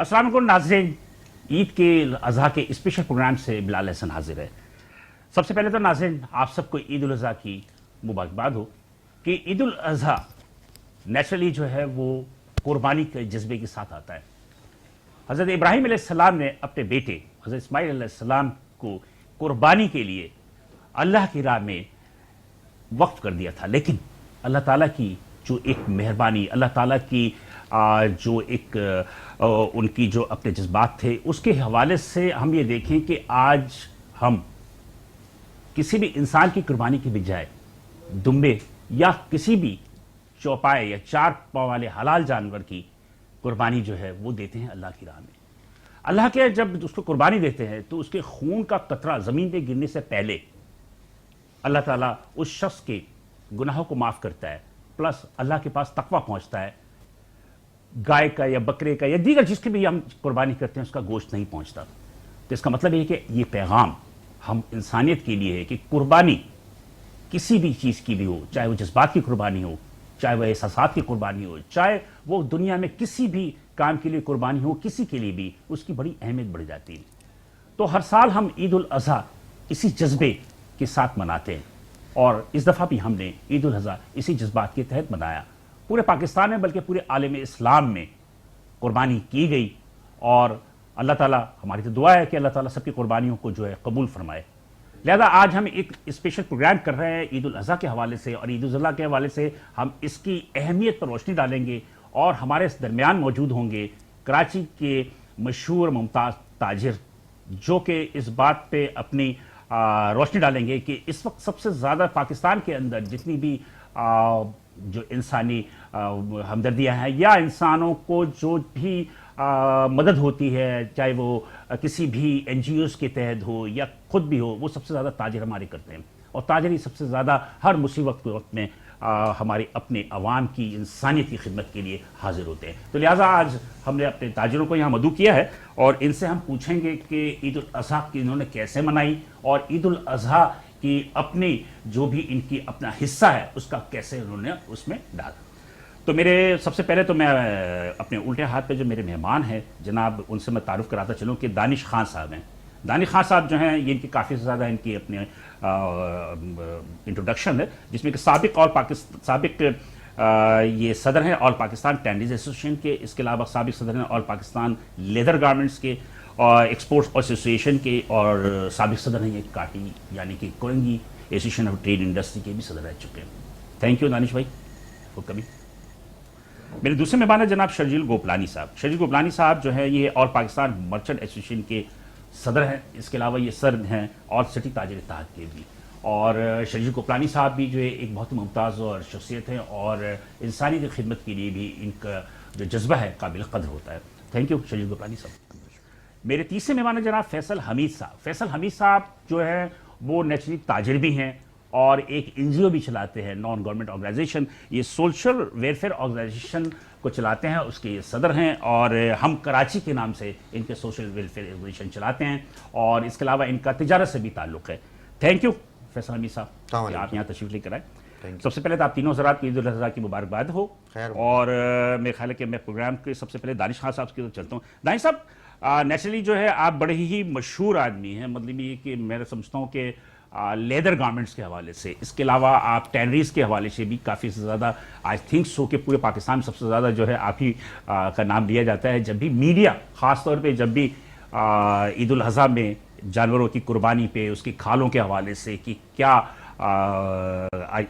अस्सलाम वालेकुम नाज़रीन, ईद के अज़हा के स्पेशल प्रोग्राम से बिलाल हसन हाजिर है। सबसे पहले तो नाज़रीन आप सबको ईद उल अज़हा की मुबारकबाद हो कि ईद उल अज़हा नेचुरली जो है वो कुर्बानी के जज्बे के साथ आता है। हज़रत इब्राहीम अलैहिस्सलाम ने अपने बेटे हज़रत इस्माइल अलैहिस्सलाम को कुर्बानी के लिए अल्लाह की राह में वक्फ कर दिया था, लेकिन अल्लाह ताला की जो एक मेहरबानी, अल्लाह ताला की जो एक उनकी जो अपने जज्बात थे उसके हवाले से हम ये देखें कि आज हम किसी भी इंसान की कुर्बानी के बजाय दुम्बे या किसी भी चौपाए या चार पाँव वाले हलाल जानवर की कुर्बानी जो है वो देते हैं अल्लाह की राह में। अल्लाह के जब उसको कुर्बानी देते हैं तो उसके खून का कतरा ज़मीन पे गिरने से पहले अल्लाह ताला उस शख्स के गुनाहों को माफ़ करता है, प्लस अल्लाह के पास तकवा पहुंचता है। गाय का या बकरे का या दीगर जिसकी भी हम कुर्बानी करते हैं उसका गोश्त नहीं पहुंचता। तो इसका मतलब है कि ये पैगाम हम इंसानियत के लिए है कि कुर्बानी किसी भी चीज़ की भी हो, चाहे वो जज्बात की कुर्बानी हो, चाहे वह एहसासात की कुर्बानी हो, चाहे वो दुनिया में किसी भी काम के लिए कुर्बानी हो, किसी के लिए भी उसकी बड़ी अहमियत बढ़ जाती है। तो हर साल हम ईद उल अज़हा इसी जज्बे के साथ मनाते हैं और इस दफ़ा भी हमने ईद उल अज़हा इसी जज्बात के तहत मनाया। पूरे पाकिस्तान में बल्कि पूरे आलम इस्लाम में कुर्बानी की गई और अल्लाह ताला, हमारी तो दुआ है कि अल्लाह ताला सबकी कुर्बानियों को जो है कबूल फरमाए। लिहाजा आज हम एक स्पेशल प्रोग्राम कर रहे हैं ईद उल अज़हा के हवाले से, और ईद उल अज़हा के हवाले से हम इसकी अहमियत पर रोशनी डालेंगे और हमारे इस दरमियान मौजूद होंगे कराची के मशहूर मुमताज़ ताजिर, जो कि इस बात पे अपनी रोशनी डालेंगे कि इस वक्त सबसे ज़्यादा पाकिस्तान के अंदर जितनी भी जो इंसानी हमदर्दियाँ हैं या इंसानों को जो भी मदद होती है, चाहे वो किसी भी NGOs के तहत हो या खुद भी हो, वो सबसे ज़्यादा ताजिर हमारे करते हैं। और ताजिर ही सबसे ज़्यादा हर मुसीबत के वक्त में हमारे अपने अवाम की इंसानियत की खिदमत के लिए हाजिर होते हैं। तो लिहाजा आज हमने अपने ताजिरों को यहाँ मदऊ किया है और इनसे हम पूछेंगे कि ईद उल अज़हा की इन्होंने कैसे मनाई और ईद उल अज़हा की अपनी जो भी इनकी अपना हिस्सा है उसका कैसे उन्होंने उसमें डाला। तो मेरे सबसे पहले तो मैं अपने उल्टे हाथ पे जो मेरे मेहमान हैं जनाब, उनसे मैं तारुफ कराता चलूँ कि दानिश खान साहब हैं। दानिश खान साहब जो हैं ये इनकी काफ़ी ज़्यादा इनकी अपने इंट्रोडक्शन है, जिसमें कि साबिक ये सदर हैं ऑल पाकिस्तान टैंडीज एसोसिएशन के, इसके अलावा साबिक सदर हैं ऑल पाकिस्तान लेदर गारमेंट्स के और एक्सपोर्ट्स एसोसिएशन के, और साबिक सदर हैं ये काटी यानी कि Korangi association of trade industry के भी सदर रह चुके हैं। थैंक यू दानिश भाई फॉर कमिंग। मेरे दूसरे मेहमान है जनाब शर्जील गोपलानी साहब। शर्जील गोपलानी साहब जो है ये ऑल पाकिस्तान मर्चेंट एसोसिएशन के सदर हैं, इसके अलावा ये सर हैं ऑल सिटी ताजिर इत्तेहाद के भी। और शर्जील गोपलानी साहब भी जो है एक बहुत ही मुमताज़ और शख्सियत है और इंसानी की खिदमत के लिए भी इनका जो जज्बा है काबिल कदर होता है। थैंक यू शर्जील गोपलानी साहब। मेरे तीसरे मेहमान है जनाब फैसल हमीद साहब। फैसल हमीद साहब जो है वो नेचुरली ताजिर भी हैं और एक NGO भी चलाते हैं, नॉन गवर्नमेंट ऑर्गेनाइजेशन, ये सोशल वेलफेयर ऑर्गेनाइजेशन को चलाते हैं, उसके ये सदर हैं। और हम कराची के नाम से इनके सोशल वेलफेयर ऑर्गेनाइजेशन चलाते हैं और इसके अलावा इनका तिजारत से भी ताल्लुक़ है। थैंक यू फैसल हमीद साहब कि आप यहाँ तशरीफ़ लेकर आए। सबसे पहले तो आप तीनों हज़रात की ईद उल अज़हा की मुबारकबाद हो। और मेरे ख्याल है कि मैं प्रोग्राम के सबसे पहले दानिश खान साहब की तरफ चलता हूँ। दानिश साहब, नेचुरली जो है आप बड़े ही मशहूर आदमी हैं, मतलब ये कि मैं समझता हूँ कि लेदर गारमेंट्स के हवाले से, इसके अलावा आप टैनरीज के हवाले से भी काफ़ी ज़्यादा आई थिंक सो कि पूरे पाकिस्तान में सबसे ज़्यादा जो है आप ही का नाम लिया जाता है जब भी मीडिया, ख़ास तौर पे जब भी ईद उल अज़हा में जानवरों की कुर्बानी पे उसकी खालों के हवाले से कि क्या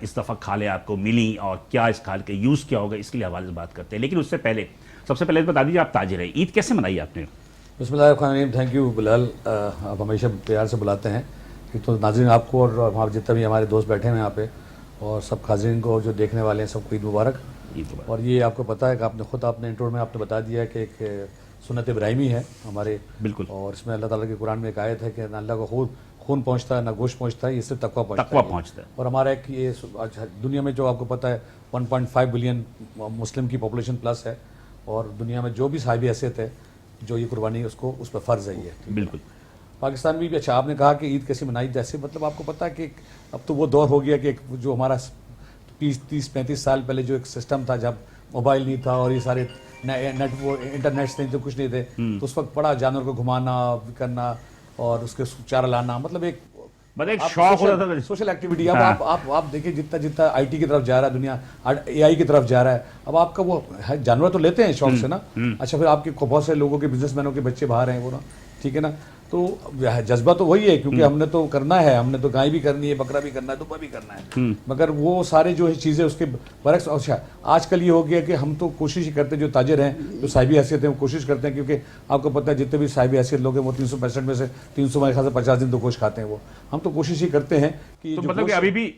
इस दफ़ा खालें आपको मिली और क्या इस खाल के यूज़ क्या होगा, इसके लिए हवाले से बात करते हैं। लेकिन उससे पहले सबसे पहले बता दीजिए आप ताजिर हैं, ईद कैसे मनाई आपने? बिस्मिल्लाहिर्रहमानिर्रहीम। थैंक यू बिलाल, आप हमेशा प्यार से बुलाते हैं। तो नाज़रीन आपको और हमारे जितने भी हमारे दोस्त बैठे हैं यहाँ पे और सब खाज़रीन को जो देखने वाले हैं सबको ईद मुबारक। और ये आपको पता है कि आपने इंट्रो में आपने बता दिया कि एक सुन्नत इब्राहिमी है हमारे, बिल्कुल। और इसमें अल्लाह ताला के कुरान में एक आयत है कि ना अल्लाह को खून पहुँचता है ना गोश्त पहुँचता है, इससे तकवा पहुँचता है। और हमारा एक ये दुनिया में जो आपको पता है 1.5 बिलियन मुस्लिम की पॉपुलेशन प्लस है और दुनिया में जो भी साहिब हैसियत है जो ये कुर्बानी उसको उस पर फ़र्ज़ है ये, बिल्कुल। पाकिस्तान में भी अच्छा आपने कहा कि ईद कैसे मनाई, जैसे मतलब आपको पता है कि अब तो वो दौर हो गया कि जो हमारा 30-35 साल पहले जो एक सिस्टम था जब मोबाइल नहीं था और ये सारे नेट वो इंटरनेट नहीं थे, कुछ नहीं थे, तो उस वक्त बड़ा जानवर को घुमाना करना और उसके चारा लाना, मतलब एक शौक होता था, सोशल एक्टिविटी। अब आप देखिए जितना जितना आईटी की तरफ जा रहा है दुनिया, एआई की तरफ जा रहा है, अब आपका वो जानवर तो लेते हैं शौक से ना। अच्छा, फिर आपके बहुत से लोगों के बिजनेसमैनों के बच्चे बाहर हैं वो ना, ठीक है ना, तो जज्बा तो वही है, क्योंकि हमने तो करना है, हमने तो गाय भी करनी है, बकरा भी करना है, दुम्बा भी करना है, मगर वो सारे जो है चीज़ें उसके बरक्स। अच्छा, आजकल ये हो गया कि हम तो कोशिश ही करते हैं, जो ताजिर हैं, जो साहिबी हैसियत है, वो कोशिश करते हैं, क्योंकि आपको पता है जितने भी साहिबी हैसियत लोग हैं वो 365 में से 300 मेरे ख्याल से 50 दिन तो गोश्त खाते हैं वो। हम तो कोशिश ही करते हैं कि तो मतलब कि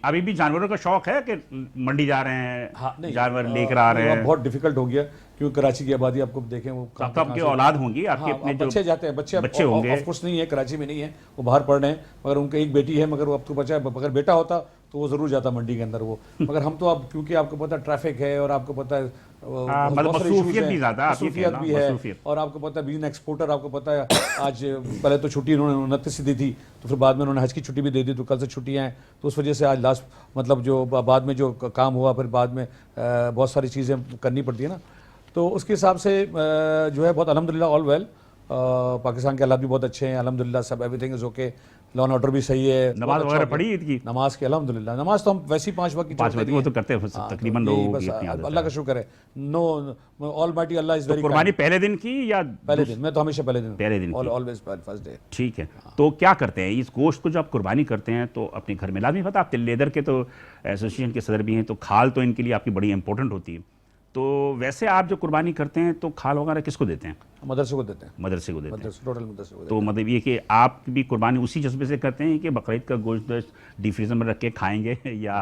अभी भी जानवरों का शौक है कि मंडी जा रहे हैं, हाँ, नहीं, जानवर लेकर आ रहे हैं। बहुत डिफिकल्ट हो गया, क्योंकि कराची की आबादी आपको देखें वो आपकी औलाद होंगी, आपके अपने जो बच्चे जाते हैं, बच्चे होंगे, ऑफ कोर्स नहीं है, कराची में नहीं है, वो बाहर पढ़ रहे हैं, मगर उनका एक बेटी है, मगर वो आपको बचा है, अगर बेटा होता तो वो जरूर जाता मंडी के अंदर वो, मगर हम तो अब क्योंकि आपको पता है ट्रैफिक है और आपको पता है मसरूफियत भी ज़्यादा है, और आपको पता है बीइंग एक्सपोर्टर, आपको पता है आज पहले तो छुट्टी उन्होंने 29 दी थी, तो फिर बाद में उन्होंने हज की छुट्टी भी दे दी, तो कल से छुट्टियाँ हैं, तो उस वजह से आज लास्ट मतलब जो बाद में जो काम हुआ, फिर बाद में बहुत सारी चीज़ें करनी पड़ती है ना, तो उसके हिसाब से जो है बहुत अल्हम्दुलिल्लाह ऑल वेल। पाकिस्तान के हालात भी बहुत अच्छे हैं अल्हम्दुलिल्लाह, सब everything is okay, law and order भी सही है। नमाज वगैरह पढ़ी ईद की? नमाज के अल्हम्दुलिल्लाह, नमाज तो हम वैसे ही 5 वक्त की वो तो करते हैं तकरीबन लोगों की अपनी आदत है। अल्लाह का शुक्र है, no almighty Allah is very. कुर्बानी पहले दिन की या पहले दिन? मैं तो हमेशा पहले दिन ऑलवेज फर्स्ट डे। ठीक है, तो क्या करते हैं इस गोश्त को? जब कुर्बानी करते हैं तो अपने घर में लाजमी, पता आप लेदर के तो एसोसिएशन के सदर भी हैं, तो खाल तो इनके लिए आपकी बड़ी इंपॉर्टेंट होती है, तो वैसे आप जो कुर्बानी करते हैं तो खाल वगैरह किसको देते हैं? मदरसे को देते हैं। मदरसे को देते हैं, टोटल मदरसे को। तो मतलब ये कि आप भी कुर्बानी उसी जज्बे से करते हैं कि बकरीद का गोश्त डी फ्रीजर में रख के खाएंगे, या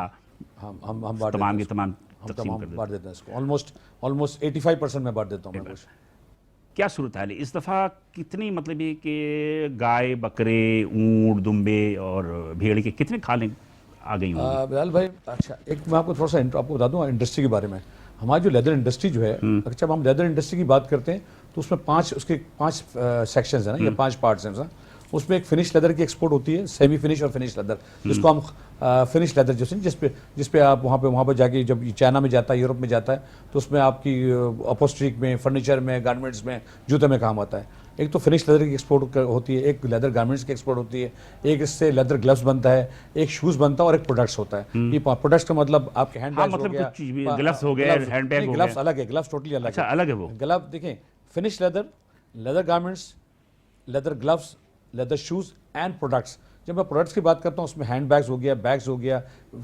हम तमाम के तमाम बांट देते हैं इसको? ऑलमोस्ट 85% में बांट देता हूँ मैं गोश्त। क्या सूरत हाल है इस दफ़ा? कितनी मतलब ये कि गाय, बकरे, ऊँट, दुम्बे और भेड़ के कितने खालें आ गई होंगी? बिलाल भाई, अच्छा एक मैं आपको थोड़ा सा आपको बता दूँ इंडस्ट्री के बारे में। हमारी जो लेदर इंडस्ट्री जो है, अच्छा जब हम लेदर इंडस्ट्री की बात करते हैं तो उसमें 5 सेक्शंस हैं ना, या 5 पार्ट्स हैं। उसमें एक फिनिश लेदर की एक्सपोर्ट होती है, सेमी फिनिश और फिनिश लेदर, जिसको हम फिनिश लेदर जिस पे आप वहाँ पे जाके जब चाइना में जाता है, यूरोप में जाता है, तो उसमें आपकी अपहोल्स्ट्री में, फर्नीचर में, गारमेंट्स में, जूते में काम आता है। एक तो फिनिश लेदर की एक्सपोर्ट होती है, एक लेदर गारमेंट्स की एक्सपोर्ट होती है, एक इससे लेदर ग्लव्स बनता है, एक शूज़ बनता है और एक प्रोडक्ट्स होता है। ये प्रोडक्ट्स का मतलब आपके हैंड बैग्स हो गया, ग्लव्स हो गए, हैंड बैग हो गए। ग्लव्स अलग है, ग्लव्स टोटली अलग है। अच्छा, अलग है वो ग्लव। देखें, finish leather garments, leather gloves, leather shoes and products. जब मैं प्रोडक्ट्स की बात करता हूँ उसमें हैंड बैग्स हो गया, बैग्स हो गया,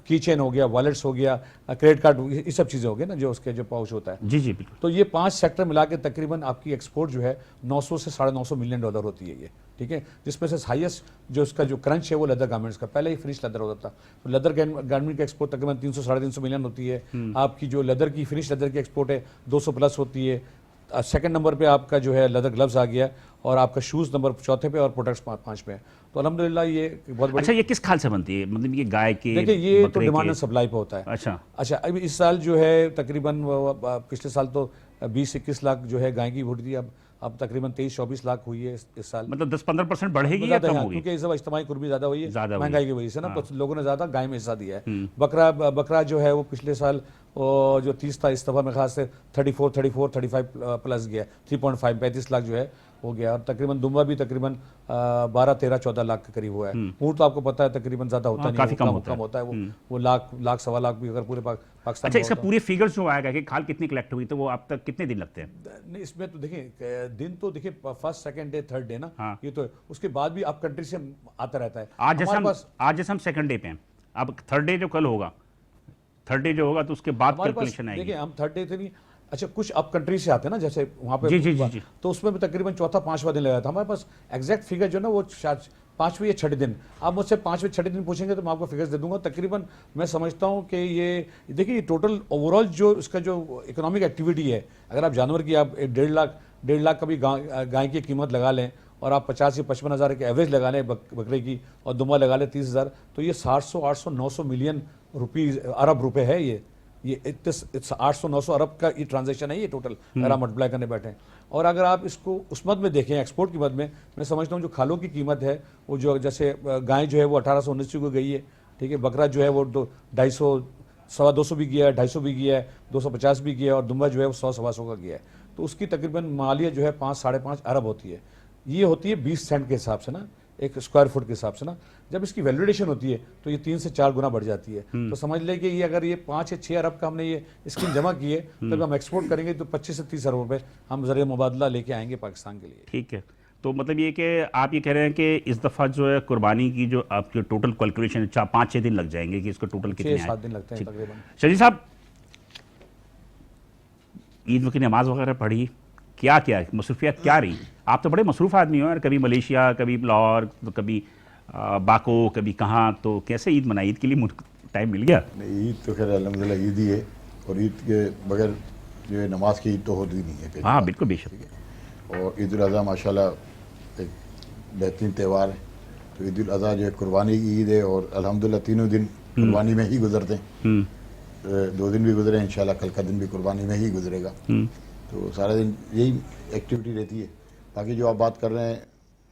की चेन हो गया, वॉलेट्स हो गया, क्रेडिट कार्ड, ये सब चीज़ें हो गई ना, जो उसके जो पाउच होता है। जी बिल्कुल। तो ये 5 सेक्टर मिला के तकरीबन आपकी एक्सपोर्ट जो है 900 से $950 मिलियन होती है ये, ठीक है, जिसमें से हाईएस्ट जो उसका जो क्रंच है वो लेदर गारमेंट्स का, पहले ही फिनिश लेदर होता था, तो लेदर गारमेंट की एक्सपोर्ट तकरीबन 300-350 मिलियन होती है। आपकी जो लेदर की फिनिश लेदर की एक्सपोर्ट है 200 प्लस होती है। सेकंड नंबर पे आपका जो है लेदर ग्लव्स आ गया, और आपका शूज़ नंबर 4 पे, और प्रोडक्ट्स 5 पे है। तो अल्हम्दुलिल्लाह ये बहुत बड़ी। अच्छा, ये किस खाल से बनती है? मतलब ये गाय के? देखिए, ये तो डिमांड एंड सप्लाई पे होता है। अच्छा, अभी इस साल जो है तकरीबन, पिछले साल तो 20-21 लाख जो है गाय की वोट थी, अब तकरीबन 23-24 लाख हुई है इस साल। मतलब 10-15% बढ़ेगी या कम होगी? क्योंकि इस इज्तिमाई कुर्बी ज़्यादा हुई है महंगाई की वजह से ना, तो लोगों ने ज़्यादा गाय में हिस्सा दिया है। बकरा जो है वो पिछले साल जो 30 था, इस दफ़ा में खास से 34-35 प्लस गया, 35 लाख जो है हो गया, और तकरीबन दुम्बा भी तकरीबन 12-13-14 लाख के करीब हुआ है। ऊँट तो आपको पता है तकरीबन ज़्यादा होता नहीं, काफ़ी कम होता है वो लाख सवा लाख भी अगर पूरे पाकिस्तान। अच्छा, इसका पूरे फिगर्स जो आएगा कि खाल कितनी कलेक्ट हुई, तो वो आप तक कितने दिन लगते हैं? नहीं, इसमें तो देखिए दिन तो देखिए first second day third day ना, ये तो उसके बाद भी आप कंट्री से आता रहता है। आज जैसे हम सेकंड डे पे हैं, अब थर्ड डे जो कल होगा, थर्ड डे जो होगा तो उसके बाद कैलकुलेशन आएगी। देखिए, हम थर्ड डे थे नहीं, अच्छा कुछ अप कंट्री से आते हैं ना, जैसे वहाँ पे जी। तो उसमें भी तकरीबन चौथा 5वां दिन लगा था हमारे पास। एग्जैक्ट फिगर जो ना वो 5वें या 6ठे दिन, आप मुझसे 5वें 6ठे दिन पूछेंगे तो मैं आपको फिगर्स दे दूंगा। तकरीबन मैं समझता हूँ कि ये देखिए टोटल ओवरऑल जो इसका जो इकोनॉमिक एक्टिविटी है, अगर आप जानवर की आप 1.5 लाख का भी गाय की कीमत लगा लें, और आप 50 या 55 हज़ार की एवरेज लगा लें बकरे की, और दुम्बा लगा लें 30,000, तो ये 700-800-900 मिलियन अरब रुपए है। ये 800-900 अरब का ये ट्रांजैक्शन है ये टोटल, अगर आप मल्टीप्लाई करने बैठे। और अगर आप इसको उस मद में देखें, एक्सपोर्ट की मद में, मैं समझता हूँ जो खालों की कीमत है वो जो जैसे गाय जो है वो 1800-1900 को गई है, ठीक है, बकरा जो है वो 250 250 भी गया है, 250 भी गया है, 250 भी गया है, और दुम्बा जो है वो 100-125 का गया है। تو اس کی تقریباً مالیت جو ہے 5-5.5 ارب ہوتی ہے. یہ ہوتی ہے 20 سینٹ کے حساب سے نا, ایک اسکوائر فٹ کے حساب سے نا. جب اس کی ویلیڈیشن ہوتی ہے تو یہ 3 سے 4 گنا بڑھ جاتی ہے. تو سمجھ لیں کہ یہ اگر یہ 5 یا 6 ارب کا ہم نے یہ اسکیم جمع کی ہے, تب ہم ایکسپورٹ کریں گے تو 25 سے 30 ارب روپے ہم ذریعہ مبادلہ لے کے آئیں گے پاکستان کے لیے. ٹھیک ہے, تو مطلب یہ کہ آپ یہ کہہ رہے ہیں کہ اس دفعہ جو ہے قربانی کی جو آپ کی ٹوٹل کیلکولیشن 5-6 دن لگ جائیں گے کہ اس کو ٹوٹل کتنے آئیں. 6-7 دن لگتے ہیں تقریباً. شجیع صاحب, عید کی نماز وغیرہ پڑھی, کیا مصروفیات کیا رہی؟ آپ تو بڑے مصروف آدمی ہو یار, کبھی ملیشیا, کبھی لاہور, کبھی باکو, کبھی کہاں, تو کیسے عید منائی؟ عید کے لیے ٹائم مل گیا؟ عید تو خیر الحمدللہ عید ہی ہے, اور عید کے بغیر جو ہے نماز کی عید تو ہوتی نہیں ہے. ہاں بالکل, بے شک. اور عید الاضحیٰ ماشاءاللہ ایک بہترین تہوار ہے. تو عید الاضحیٰ جو ہے قربانی کی عید ہے, اور الحمدللہ تینوں دن قربانی میں ہی گزرتے ہیں. 2 دن بھی گزرے انشاءاللہ, کل کا دن بھی قربانی میں ہی گزرے گا. تو سارا دن یہی ایکٹیویٹی رہتی ہے. باقی جو آپ بات کر رہے ہیں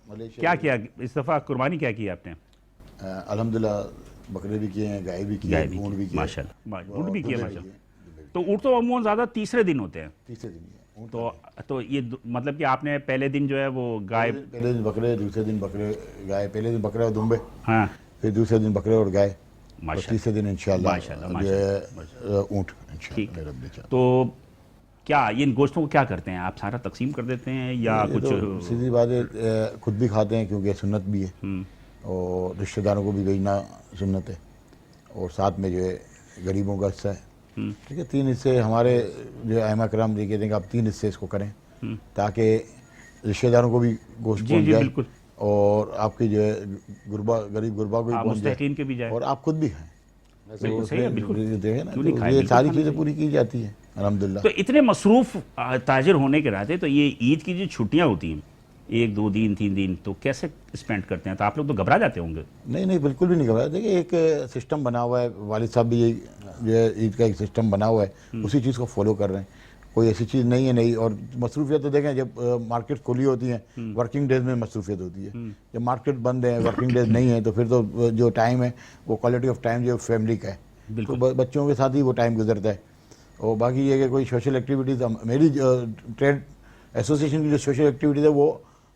ملیشیا, کیا اس دفعہ قربانی کیا کی آپ نے؟ الحمدللہ بکرے بھی کیے ہیں, گائے بھی کی ہے, اونٹ بھی کیے, ماشاءاللہ, اونٹ بھی کیا ماشاءاللہ. تو اونٹ تو عموماً زیادہ تیسرے دن ہوتے ہیں. تیسرے دن ہے. تو یہ مطلب کہ آپ نے پہلے دن جو ہے وہ گائے, پہلے دن بکرے, دوسرے دن بکرے گائے. پہلے دن بکرے اور دمبے, ہاں, پھر دوسرے دن بکرے اور گائے, اور ماشاءاللہ. تیسرے دن انشاءاللہ جو ہے اونٹ انشاءاللہ. تو کیا ان گوشتوں کو کیا کرتے ہیں آپ؟ سارا تقسیم کر دیتے ہیں یا کچھ؟ سیدھی بات ہے, خود بھی کھاتے ہیں کیونکہ سنت بھی ہے, اور رشتہ داروں کو بھی بھیجنا سنت ہے, اور ساتھ میں جو ہے غریبوں کا حصہ ہے. ٹھیک ہے, 3 حصے ہمارے جو ائمہ کرام یہ کہتے ہیں کہ آپ 3 حصے اس کو کریں, تاکہ رشتہ داروں کو بھی گوشت پہنچ جائے, اور آپ کی جو ہے غریب غربا کو بھی پہنچ جائے, اور آپ خود بھی کھائیں. یہ ساری چیزیں پوری کی جاتی ہیں الحمدللہ. تو اتنے مصروف تاجر ہونے کے ناطے تو یہ عید کی جو چھٹیاں ہوتی ہیں 1-2 دن 3 دن, تو کیسے اسپینڈ کرتے ہیں؟ تو آپ لوگ تو گھبرا جاتے ہوں گے. نہیں بالکل بھی نہیں گھبراتے. دیکھیے ایک سسٹم بنا ہوا ہے, والد صاحب بھی جو ہے عید کا ایک سسٹم بنا ہوا ہے, اسی چیز کو فالو کر رہے ہیں. کوئی ایسی چیز نہیں ہے نہیں. اور مصروفیت تو دیکھیں, جب مارکیٹ کھلی ہوتی ہیں ورکنگ ڈیز میں مصروفیت ہوتی ہے. جب مارکیٹ بند ہے, ورکنگ ڈیز نہیں ہے, تو پھر تو جو ٹائم ہے وہ کوالٹی آف ٹائم جو فیملی کا ہے, تو بچوں کے ساتھ ہی وہ ٹائم گزرتا ہے. اور باقی یہ کہ کوئی سوشل ایکٹیویٹیز, میری ٹریڈ ایسوسیشن کی جو سوشل ایکٹیویٹیز ہے وہ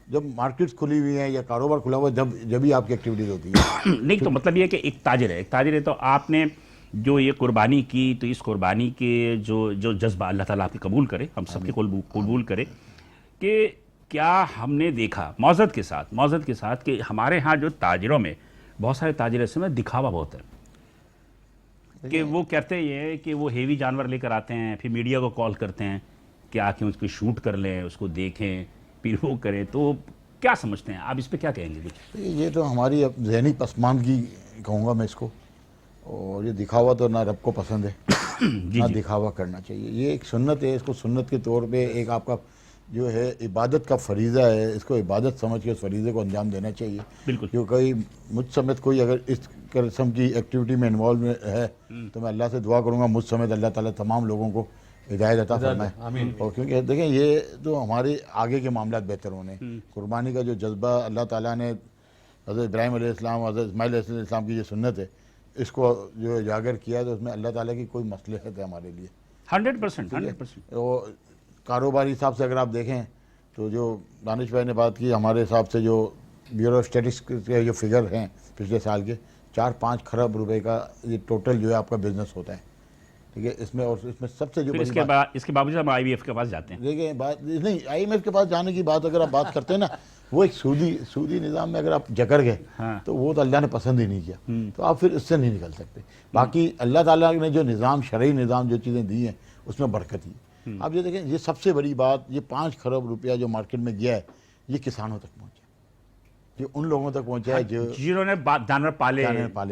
جب مارکیٹس کھلی ہوئی ہیں یا کاروبار کھلا ہوا ہے, جب ہی آپ کی ایکٹیویٹیز ہوتی ہیں. نہیں تو مطلب یہ کہ ایک تاجر ہے تو آپ نے جو یہ قربانی کی, تو اس قربانی کے جو جذبہ اللہ تعالیٰ آپ کی قبول کرے, ہم سب کے قبول کرے, کہ کیا ہم نے دیکھا معذرت کے ساتھ کہ ہمارے ہاں جو تاجروں میں بہت سارے تاجر ایسے میں دکھاوا بہت ہے, کہ وہ کہتے یہ ہیں کہ وہ ہیوی جانور لے کر آتے ہیں, پھر میڈیا کو کال کرتے ہیں کہ آ کے اس کو شوٹ کر لیں, اس کو دیکھیں, پھر وہ کریں. تو کیا سمجھتے ہیں آپ اس پہ, کیا کہیں گے کچھ؟ یہ تو ہماری ذہنی پسماندگی کہوں گا میں اس کو, اور یہ دکھاوا تو نہ رب کو پسند ہے, نہ دکھاوا کرنا چاہیے. یہ ایک سنت ہے, اس کو سنت کے طور پہ ایک آپ کا جو ہے عبادت کا فریضہ ہے, اس کو عبادت سمجھ کے اس فریضے کو انجام دینا چاہیے. بالکل. کیونکہ مجھ سمیت کوئی اگر اس قسم کی ایکٹیویٹی میں انوالو ہے تو میں اللہ سے دعا کروں گا مجھ سمیت اللہ تعالیٰ تمام لوگوں کو ہدایت عطا فرمائے. اور کیونکہ دیکھیں یہ تو ہمارے آگے کے معاملات بہتر ہونے, قربانی کا جو جذبہ اللہ تعالیٰ نے حضرت ابراہیم علیہ السلام, حضرت اسماعیل علیہ السلام کی جو سنت ہے, اس کو جو اجاگر کیا, تو اس میں اللہ تعالیٰ کی کوئی مصلحت ہے ہمارے لیے 100%. وہ کاروباری حساب سے اگر آپ دیکھیں تو جو دانش بھائی نے بات کی, ہمارے حساب سے جو بیورو اسٹیٹسٹکس کے جو فگر ہیں پچھلے سال کے, 4-5 خرب روپے کا یہ ٹوٹل جو ہے آپ کا بزنس ہوتا ہے. ٹھیک ہے, اس میں اور اس میں سب سے جو اس کے باوجود ہم IMF کے پاس جاتے ہیں. دیکھیں بات نہیں, IMF کے پاس جانے کی بات اگر آپ بات کرتے ہیں نا, وہ ایک سودی نظام میں اگر آپ جکڑ گئے تو وہ تو اللہ نے پسند ہی نہیں کیا, تو آپ پھر اس سے نہیں نکل سکتے. باقی اللہ تعالیٰ نے جو نظام, شرعی نظام جو چیزیں دی ہیں اس میں برکت ہی. آپ یہ دیکھیں, یہ سب سے بڑی بات, یہ 5 خرب روپیہ جو مارکیٹ میں گیا ہے, یہ کسانوں تک پہنچا, یہ ان لوگوں تک پہنچا ہے جنہوں نے جانور پالے,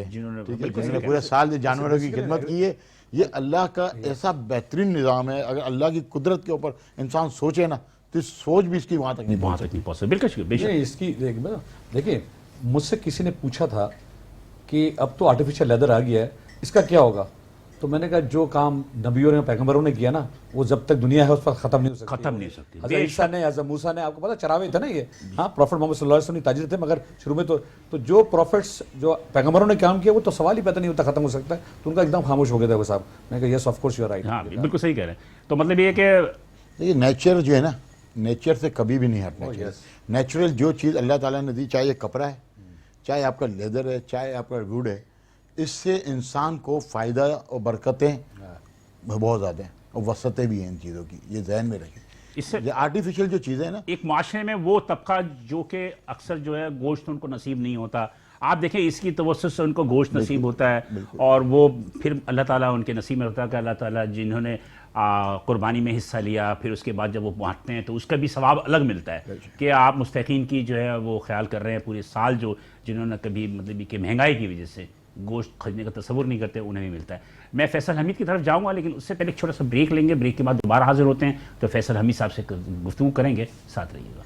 جنہوں نے پورے سال جانوروں کی خدمت کی ہے. یہ اللہ کا ایسا بہترین نظام ہے, اگر اللہ کی قدرت کے اوپر انسان سوچے نا تو سوچ بھی اس کی وہاں تک نہیں پہنچ. بالکل. اس کی دیکھیں, مجھ سے کسی نے پوچھا تھا کہ اب تو آرٹیفیشل لیدر آ گیا ہے, اس کا کیا ہوگا؟ تو میں نے کہا جو کام نبیوں نے, پیغمبروں نے کیا نا, وہ جب تک دنیا ہے اس پر ختم نہیں ہو سکتی. حضرت عیسیٰ نے, حضرت موسیٰ نے, آپ کو پتا چراوے تھے نا یہ, ہاں پروفٹ محمد صلی اللہ علیہ وسلم تاجر تھے, مگر شروع میں تو جو پروفٹس, جو پیغمبروں نے کام کیا, وہ تو سوال ہی پیدا نہیں ہوتا ختم ہو سکتا ہے, تو ان کا ایک دم خاموش ہو گیا تھا وہ صاحب. میں کہا yes of course you are right. ہاں بالکل صحیح کہہ رہے ہیں. تو مطلب یہ کہ देखिए नेचर जो है ना, नेचर से कभी भी नहीं हटना चाहिए। नेचुरल जो चीज़ अल्लाह ताला ने दी, चाहे ये कपड़ा है, चाहे आपका लेदर है, चाहे आपका वुड है, इससे इंसान को फ़ायदा और बरकतें बहुत ज़्यादा हैं और वसतें भी हैं इन चीज़ों की, ये जहन में रखें। इससे आर्टिफिशियल जो चीज़ें हैं ना, एक माशरे में वो तबका जो कि अक्सर जो है गोश्त उनको नसीब नहीं होता, आप देखें इसकी तवज्जुह से उनको गोश्त नसीब होता है और वो फिर अल्लाह ताला उनके नसीब में होता है कि अल्लाह ताला जिन्होंने कुर्बानी में हिस्सा लिया, फिर उसके बाद जब वो बांटते हैं तो उसका भी सवाब अलग मिलता है कि आप मुस्तकीन की जो है वो ख्याल कर रहे हैं पूरे साल, जो जिन्होंने कभी मतलब कि महंगाई की वजह से गोश्त खरीदने का तसव्वुर नहीं करते, उन्हें भी मिलता है। मैं फैसल हमीद की तरफ जाऊंगा, लेकिन उससे पहले एक छोटा सा ब्रेक लेंगे। ब्रेक के बाद दोबारा हाजिर होते हैं तो फैसल हमीद साहब से गुफ्तगू करेंगे, साथ रहिएगा।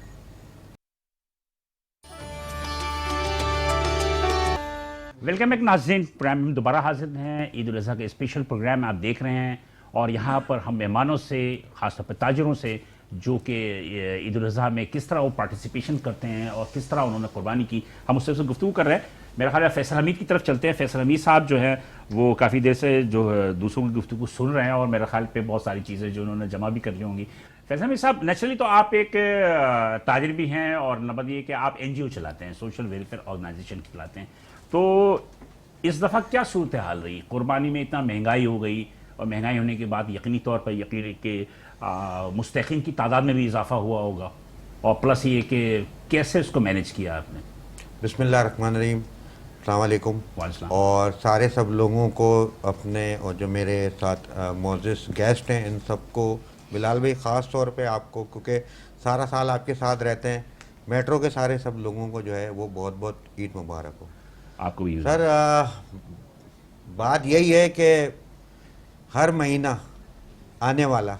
वेलकम बैक नाज़रीन, प्रोग्राम में दोबारा हाजिर हैं। ईद उल अज़हा के स्पेशल प्रोग्राम आप देख रहे हैं और यहाँ पर हम मेहमानों से, ख़ासतौर पर ताजरों से, जो कि ईद उल अज़हा में किस तरह वो पार्टिसिपेशन करते हैं और किस तरह उन्होंने कुर्बानी की, हम उससे गुफ्तगू कर रहे हैं। मेरा ख्याल है फैसल हमीद की तरफ चलते हैं। फैसल हमीद साहब जो हैं वो काफ़ी देर से जो है दूसरों की गुफ्तगू सुन रहे हैं और मेरा ख्याल पे बहुत सारी चीज़ें जो उन्होंने जमा भी कर ली होंगी। फैसल हमीद साहब, नेचुरली तो आप एक ताजिर भी हैं और नंबर ये कि आप NGO चलाते हैं, सोशल वेलफेयर ऑर्गेनाइजेशन चलाते हैं। तो इस दफ़ा क्या सूरत हाल रही? कुर्बानी में इतना महंगाई हो गई और महंगाई होने के बाद यकीनी तौर पर यकीन के मुस्तकीन की तादाद में भी इजाफा हुआ होगा, और प्लस ये कि कैसे उसको मैनेज किया आपने? बिस्मिल्लाहिर्रहमानिर्रहीम, अस्सलाम वालेकुम। वालेकुम। और सारे सब लोगों को अपने और जो मेरे साथ मोअज़्ज़िज़ गेस्ट हैं, इन सबको, बिलाल भाई ख़ास तौर पे आपको, क्योंकि सारा साल आपके साथ रहते हैं, मेट्रो के सारे सब लोगों को जो है वो बहुत बहुत ईद मुबारक हो। आपको भी सर बात यही है कि हर महीना आने वाला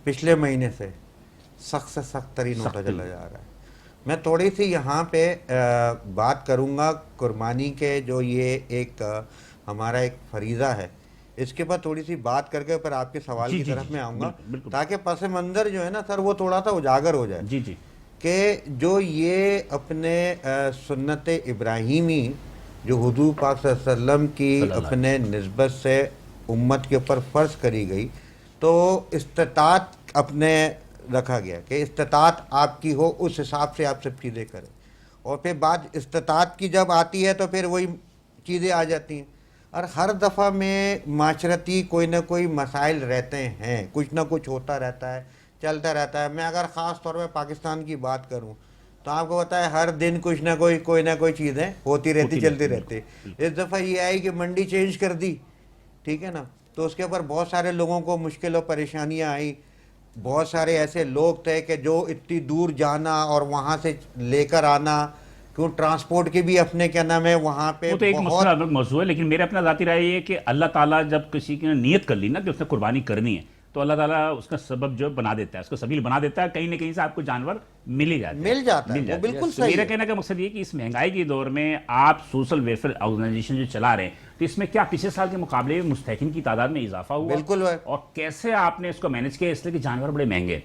पिछले महीने से सख्त तरीन होता चला जा रहा है। मैं थोड़ी सी यहाँ पे बात करूँगा कुर्बानी के, जो ये एक हमारा एक फरीज़ा है, इसके बाद थोड़ी सी बात करके फिर आपके सवाल की तरफ मैं आऊँगा, ताकि पस मंज़र जो है ना सर वो थोड़ा सा उजागर हो जाए। जी जी, कि जो ये अपने सुन्नत इब्राहीमी जो हुजूर पाक सल्लल्लाहु अलैहि वसल्लम की अपने निस्बत से उम्मत के ऊपर फ़र्ज करी गई, तो इस्तिताअत अपने रखा गया कि इस्तिताअत आपकी हो, उस हिसाब से आप सब चीज़ें करें। और फिर बात इस्तिताअत की जब आती है तो फिर वही चीज़ें आ जाती हैं। और हर दफ़ा में माशरती कोई ना कोई मसाइल रहते हैं, कुछ ना कुछ होता रहता है, चलता रहता है। मैं अगर ख़ास तौर पे पाकिस्तान की बात करूं तो आपको पता है हर दिन कुछ ना कोई चीज़ें होती रहती, चलती रहती। इस दफ़ा ये आई कि मंडी चेंज कर दी, ठीक है ना, तो उसके ऊपर बहुत सारे लोगों को मुश्किल और परेशानियाँ आई। बहुत सारे ऐसे लोग थे कि जो इतनी दूर जाना और वहाँ से लेकर आना, क्यों ट्रांसपोर्ट की भी अपने क्या नाम है वहाँ पे वो तो एक मसला अलग मौजूद है। लेकिन मेरा अपना ज़ाती राय ये है कि अल्लाह ताला जब किसी की नियत कर ली ना कि उसने कुर्बानी करनी है, तो अल्लाह ताला उसका सबब जो बना देता है, उसको सबील बना देता है, कहीं ना कहीं से आपको जानवर मिल ही जाता है, मिल जाता है, वो बिल्कुल सही मेरा है। कहने का मकसद ये कि इस महंगाई के दौर में आप सोशल वेलफेयर ऑर्गेनाइजेशन जो चला रहे हैं, तो इसमें क्या पिछले साल के मुकाबले में मुस्तकीन की तादाद में इजाफा हुआ? बिल्कुल है। और कैसे आपने इसको मैनेज किया, इसलिए कि जानवर बड़े महंगे हैं?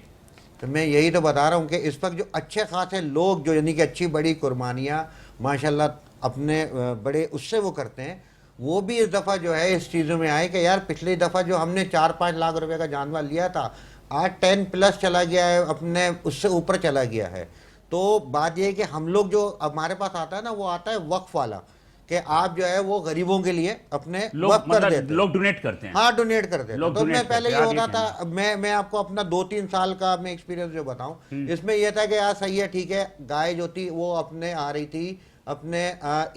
तो मैं यही तो बता रहा हूँ कि इस वक्त जो अच्छे खासे लोग जो यानी कि अच्छी बड़ी कुर्बानियाँ माशाल्लाह अपने बड़े उससे वो करते हैं, वो भी इस दफ़ा जो है इस चीज़ों में आए कि यार पिछली दफ़ा जो हमने 4-5 लाख रुपए का जानवर लिया था, आज 10+ चला गया है, अपने उससे ऊपर चला गया है। तो बात ये है कि हम लोग जो हमारे पास आता है ना, वो आता है वक्फ वाला, कि आप जो है वो गरीबों के लिए अपने वक्फ कर देते हैं। लोग डोनेट करते हैं। हाँ, डोनेट करते हैं। तो मैं पहले ये होता था, मैं आपको अपना 2-3 साल का मैं एक्सपीरियंस जो बताऊं, इसमें यह था कि यार सही है, ठीक है, गाय जो थी वो अपने आ रही थी अपने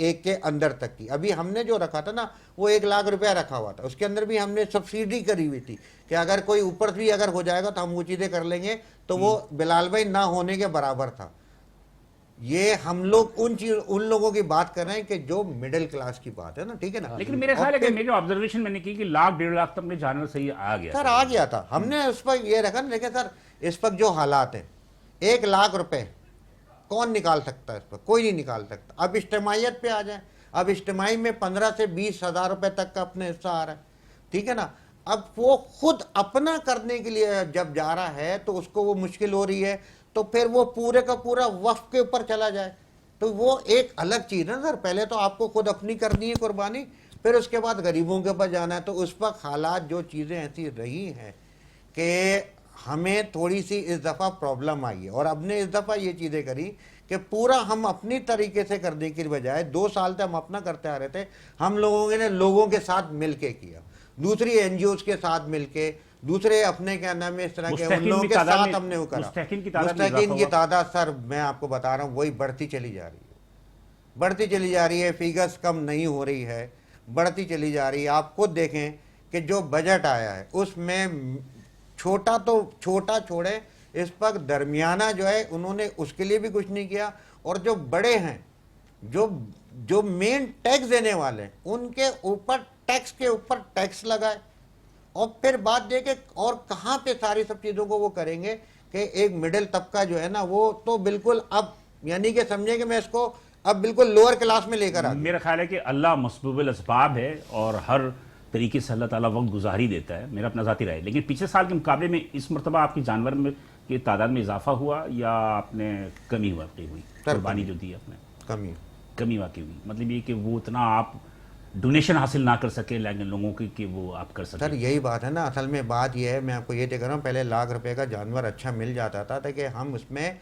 एक के अंदर तक की। अभी हमने जो रखा था ना वो 1 लाख रुपया रखा हुआ था, उसके अंदर भी हमने सब्सिडी करी हुई थी कि अगर कोई ऊपर भी अगर हो जाएगा तो हम वो चीज़ें कर लेंगे, तो वो बिलाल भाई ना होने के बराबर था। ये हम लोग उन लोगों की बात कर रहे हैं कि जो मिडिल क्लास की बात है ना, ठीक है ना। लेकिन मेरे ख्याल है कि मेरी ऑब्जर्वेशन मैंने की कि 1-1.5 लाख तक में जानवर सही आ गया सर, आ गया था। हमने उस पर ये रखा, लेकिन सर इस वक्त जो हालात हैं, 1 लाख रुपए कौन निकाल सकता है? इस पर कोई नहीं निकाल सकता। अब इज्तिमाइयत पे आ जाए, अब इज्तिमाई में 15 से 20 हज़ार रुपए तक का अपने हिस्सा आ रहा है, ठीक है ना। अब वो खुद अपना करने के लिए जब जा रहा है तो उसको वो मुश्किल हो रही है, तो फिर वो पूरे का पूरा वक्फ के ऊपर चला जाए, तो वो एक अलग चीज़ है सर। पहले तो आपको खुद अपनी करनी है कुर्बानी, फिर उसके बाद गरीबों के ऊपर जाना है। तो उस वक्त हालात जो चीज़ें ऐसी रही हैं कि ہمیں تھوڑی سی اس دفعہ پرابلم آئی ہے، اور اب نے اس دفعہ یہ چیزیں کری کہ پورا ہم اپنی طریقے سے کرنے کی بجائے 2 سال سے ہم اپنا کرتے آ رہے تھے، ہم لوگوں نے لوگوں کے ساتھ مل کے کیا، دوسری این جی اوز کے ساتھ مل کے، دوسرے اپنے کیا نام ہے اس طرح کے ان لوگوں کے ساتھ ہم نے وہ کرا۔ مستحقین کی تعداد سر میں آپ کو بتا رہا ہوں وہی بڑھتی چلی جا رہی ہے، بڑھتی چلی جا رہی ہے، فیگرز کم نہیں ہو رہی ہے، بڑھتی چلی جا رہی ہے۔ آپ خود دیکھیں کہ جو بجٹ آیا ہے اس میں چھوٹا تو چھوٹا چھوڑے، اس پر درمیانہ جو ہے انہوں نے اس کے لیے بھی کچھ نہیں کیا، اور جو بڑے ہیں جو مین ٹیکس دینے والے ہیں ان کے اوپر ٹیکس کے اوپر ٹیکس لگائے، اور پھر بات یہ کہ اور کہاں پہ ساری سب چیزوں کو وہ کریں گے کہ ایک مڈل طبقہ جو ہے نا وہ تو بالکل اب یعنی کہ سمجھیں کہ میں اس کو اب بالکل لوور کلاس میں لے کر آ گیا۔ میرا خیال ہے کہ اللہ مسبوب الاسباب ہے اور ہر طریقے سے اللہ تعالیٰ وقت گزار ہی دیتا ہے، میرا اپنا ذاتی رائے، لیکن پچھلے سال کے مقابلے میں اس مرتبہ آپ کی جانور میں کی تعداد میں اضافہ ہوا یا آپ نے کمی واقعی ہوئی؟ قربانی جو دی آپ نے کمی واقعی ہوئی، مطلب یہ کہ وہ اتنا آپ ڈونیشن حاصل نہ کر سکے لیکن لوگوں کی کہ وہ آپ کر سکیں؟ سر یہی بات ہے نا، اصل میں بات یہ ہے، میں آپ کو یہ دیکھ رہا ہوں پہلے ₹1,00,000 کا جانور اچھا مل جاتا تھا کہ ہم اس میں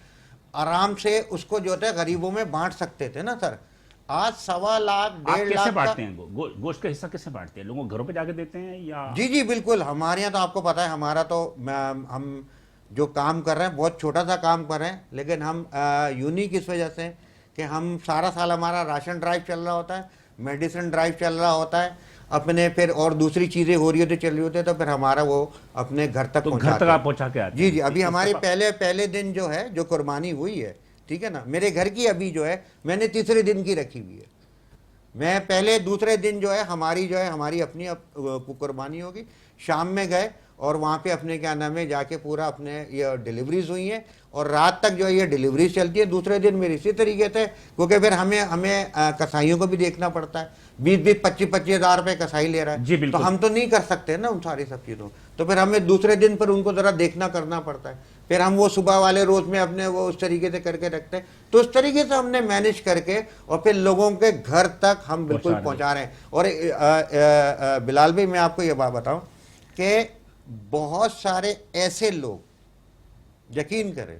آرام سے اس کو جو ہوتا ہے غریبوں میں بانٹ سکتے تھے نا سر۔ آج 1.25 1.5 کیسے لاکھ بانٹتے ہیں؟ گوشت کا حصہ کیسے بانٹتے ہیں؟ لوگوں گھروں پہ جا کے دیتے ہیں یا؟ جی بالکل، ہمارے یہاں تو آپ کو پتا ہے ہمارا تو ہم جو کام کر رہے ہیں بہت چھوٹا سا کام کر رہے ہیں، لیکن ہم یونیک اس وجہ سے کہ ہم سارا سال ہمارا راشن ڈرائیو چل رہا ہوتا ہے، میڈیسن ڈرائیو چل رہا ہوتا ہے اپنے، پھر اور دوسری چیزیں ہو رہی ہوتی چل رہی ہوتی ہے، تو پھر ہمارا وہ اپنے گھر تک پہنچا کے آتے ہیں۔ جی ابھی ہمارے پہلے دن جو ہے جو قربانی ہوئی ہے، ٹھیک ہے نا، میرے گھر کی ابھی جو ہے میں نے تیسرے دن کی رکھی ہوئی ہے، میں پہلے دوسرے دن جو ہے ہماری اپنی قربانی ہوگی، شام میں گئے اور وہاں پہ اپنے کیا نام ہے جا کے پورا اپنے یہ ڈیلیوریز ہوئی ہیں، اور رات تک جو ہے یہ ڈیلیوریز چلتی ہے۔ دوسرے دن میری اسی طریقے سے، کیونکہ پھر ہمیں کسائیوں کو بھی دیکھنا پڑتا ہے، 20 25 ہزار روپے کسائی لے رہا ہے، تو ہم تو نہیں کر سکتے نا ان ساری سب چیزوں، تو پھر ہمیں دوسرے دن پر ان کو ذرا دیکھنا کرنا پڑتا ہے، پھر ہم وہ صبح والے روز میں اپنے وہ اس طریقے سے کر کے رکھتے ہیں، تو اس طریقے سے ہم نے مینیج کر کے اور پھر لوگوں کے گھر تک ہم بالکل پہنچا رہے ہیں۔ اور بلال بھائی میں آپ کو یہ بات بتاؤں کہ بہت سارے ایسے لوگ یقین کریں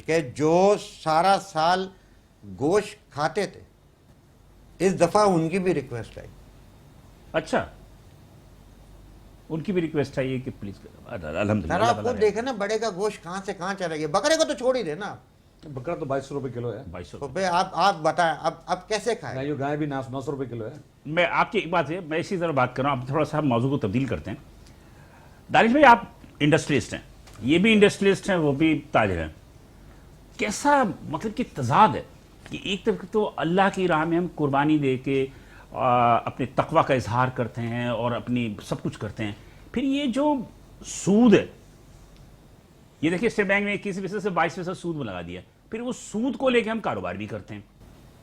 کہ جو سارا سال گوشت کھاتے تھے، اس دفعہ ان کی بھی ریکویسٹ آئی۔ اچھا، ان کی بھی ریکویسٹ ہے یہ کہ پلیز الحمدللہ۔ سر آپ کو دیکھیں نا بڑے کا گوشت کہاں سے کہاں چلا گیا، بکرے کو تو چھوڑ ہی دے نا، بکرا تو 2200 روپے کلو ہے، 2200۔ آپ بتائیں اب کیسے کھائیں؟ گائے بھی 900 روپے کلو ہے۔ میں آپ کی ایک بات ہے، میں اسی طرح بات کر رہا ہوں، اب تھوڑا سا موضوع کو تبدیل کرتے ہیں۔ دانش بھائی آپ انڈسٹریسٹ ہیں، یہ بھی انڈسٹریسٹ ہیں، وہ بھی تاجر ہیں، کیسا مطلب کہ تضاد ہے کہ ایک طرف تو اللہ کی راہ میں ہم قربانی دے کے اپنے تقوی کا اظہار کرتے ہیں اور اپنی سب کچھ کرتے ہیں، پھر یہ جو سود ہے، یہ دیکھیں اسٹیٹ بینک نے 21% سے 22% سود میں لگا دیا، پھر وہ سود کو لے کے ہم کاروبار بھی کرتے ہیں۔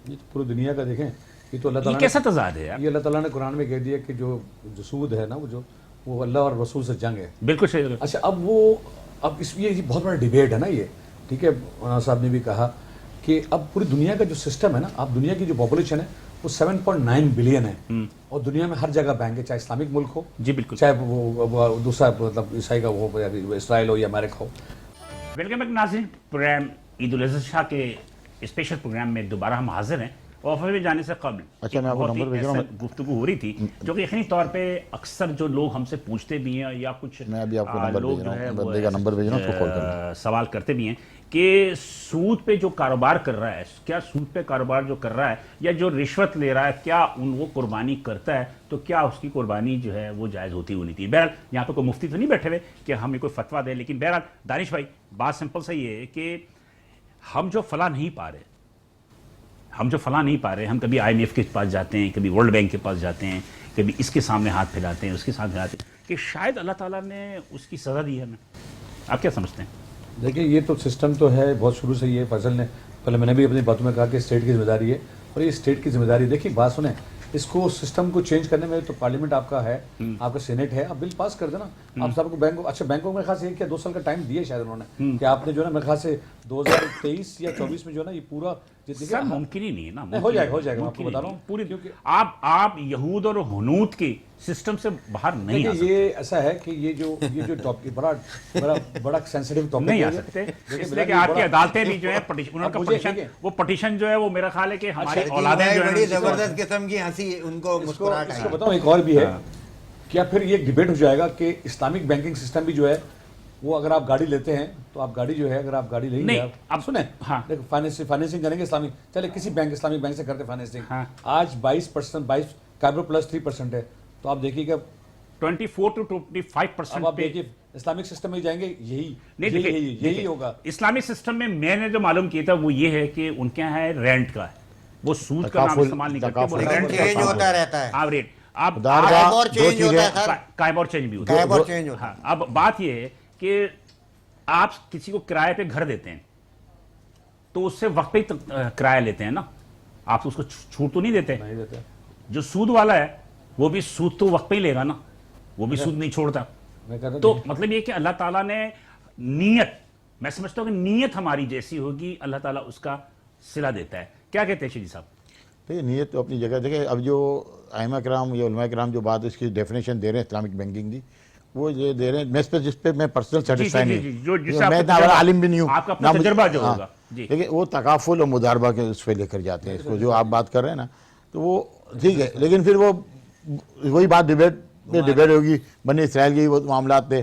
یہ پوری دنیا کا دیکھیں، یہ تو اللہ تعالیٰ یہ کیسا تضاد ہے یار؟ یہ اللہ تعالیٰ نے قرآن میں کہہ دیا کہ جو سود ہے نا وہ اللہ اور رسول سے جنگ ہے۔ بالکل صحیح۔ اچھا اب اس میں یہ بہت بڑا ڈیبیٹ ہے نا یہ، ٹھیک ہے، مولانا صاحب نے بھی کہا کہ اب پوری دنیا کا جو سسٹم ہے نا، اب دنیا کی جو پاپولیشن ہے وہ 7.9 بلین ہے، اور دنیا میں ہر جگہ بینک ہے، چاہے اسلامک ملک ہو، جی بالکل، چاہے وہ دوسرا مطلب عیسائی کا وہ اسرائیل ہو یا امریکہ ہو۔ ویلکم بیک ناظرین، پروگرام عید الاضحیٰ کے اسپیشل پروگرام میں دوبارہ ہم حاضر ہیں۔ آفر میں جانے سے قبل گفتگو ہو رہی تھی جو کہ یقینی طور پہ اکثر جو لوگ ہم سے پوچھتے بھی ہیں یا کچھ لوگ جو ہے سوال کرتے بھی ہیں کہ سود پہ جو کاروبار کر رہا ہے، کیا سود پہ کاروبار جو کر رہا ہے یا جو رشوت لے رہا ہے، کیا وہ قربانی کرتا ہے تو کیا اس کی قربانی جو ہے وہ جائز ہوتی ہونی تھی؟ بہرحال یہاں پہ کوئی مفتی تو نہیں بیٹھے ہوئے کہ ہمیں کوئی فتویٰ دے، لیکن بہرحال دانش بھائی بات سمپل سے یہ ہے کہ ہم جو فلاں نہیں پا رہے، ہم کبھی IMF کے پاس جاتے ہیں، کبھی ورلڈ بینک کے پاس جاتے ہیں، کبھی اس کے سامنے ہاتھ پھیلاتے ہیں، اس کے سامنے پھیلاتے ہیں، کہ شاید اللہ تعالیٰ نے اس کی سزا دی ہے ہمیں۔ آپ کیا سمجھتے ہیں؟ دیکھیں یہ تو سسٹم تو ہے بہت شروع سے، یہ فیصل نے پہلے میں نے بھی اپنی باتوں میں کہا کہ اسٹیٹ کی ذمہ داری ہے، اور یہ اسٹیٹ کی ذمہ داری ہے۔ دیکھیں بات سنیں، اس کو سسٹم کو چینج کرنے میں تو پارلیمنٹ آپ کا ہے، آپ کا سینیٹ ہے، آپ بل پاس کر دینا۔ آپ سب کو بینکوں میں خاص 1 یا 2 سال کا ٹائم دیا شاید انہوں نے کہ آپ نے جو ہے نا میرے خیال سے 2023 یا 24 میں جو ہے نا یہ پورا ممکن ہی نہیں ہے نا، ہو جائے گا، میں آپ کو بتا رہا ہوں پوری، آپ یہود اور ہنود کی सिस्टम से बाहर नहीं आ देखिए ये ऐसा है कि ये जो टॉपिक बड़ा सेंसिटिव टॉपिक नहीं आ सकते, इसलिए कि आपकी अदालतें भी जो है उनका पटिशन, वो पटिशन जो है वो मेरा ख्याल है कि हमारी औलादें जो है बड़ी जबरदस्त किस्म की हंसी उनको मुस्कुराहट इसको आई। बताऊं एक और भी है, क्या फिर ये डिबेट हो जाएगा कि इस्लामिक बैंकिंग सिस्टम भी जो है वो अगर आप गाड़ी लेते हैं तो आप गाड़ी जो है अगर आप गाड़ी लेंगे नहीं, आप सुने, हाँ। देखो फाइनेंसिंग करेंगे इस्लामिक, चले किसी बैंक इस्लामिक बैंक से करते फाइनेंसिंग, हाँ। आज 22% काइब्रो प्लस 3% है, तो आप देखिएगा 24 to 25% अब आप पे देखिए इस्लामिक सिस्टम में जाएंगे नहीं, यही होगा। इस्लामिक सिस्टम में मैंने जो मालूम किया था वो ये है कि उनके यहाँ है रेंट का है, वो सूद का नाम इस्तेमाल नहीं करते, वो रेंट चेंज होता रहता है, आप रेट आप काइबोर चेंज होता है सर, काइबोर चेंज भी होता है। काइबोर चेंज होता है। हाँ, अब बात ये है कि आप किसी को किराए पे घर देते हैं तो उससे वक्त पे ही किराया लेते हैं ना, आप उसको छूट तो नहीं देते। नहीं देते। जो सूद वाला है वो भी सूद तो वक्त पे ही लेगा ना, वो भी सूद नहीं छोड़ता। मैं कहता तो मतलब ये कि अल्लाह ताला ने नीयत, मैं समझता हूँ कि नीयत हमारी जैसी होगी अल्लाह ताला उसका सिला देता है। क्या कहते हैं शेजी साहब? देखिए नीयत तो अपनी जगह, देखिए अब जो आइमा कराम या उलमा कराम जो बात इसकी डेफिनेशन दे रहे हैं इस्लामिक बैंकिंग की, वो ये दे रहे हैं मैं जिस पे मैं पर्सनल सेटिस्फाई जी, नहीं, जो जिससे मैं आपका इतना बड़ा आलिम भी नहीं हूँ, आपका अपना तजुर्बा जो हाँ, होगा जी। देखिए वो तकाफुल और मुदारबा के उस पर लेकर जाते हैं इसको, जो आप बात कर रहे हैं ना, तो वो ठीक है, लेकिन फिर वो वही बात डिबेट होगी, बनी इसराइल के वो मामला थे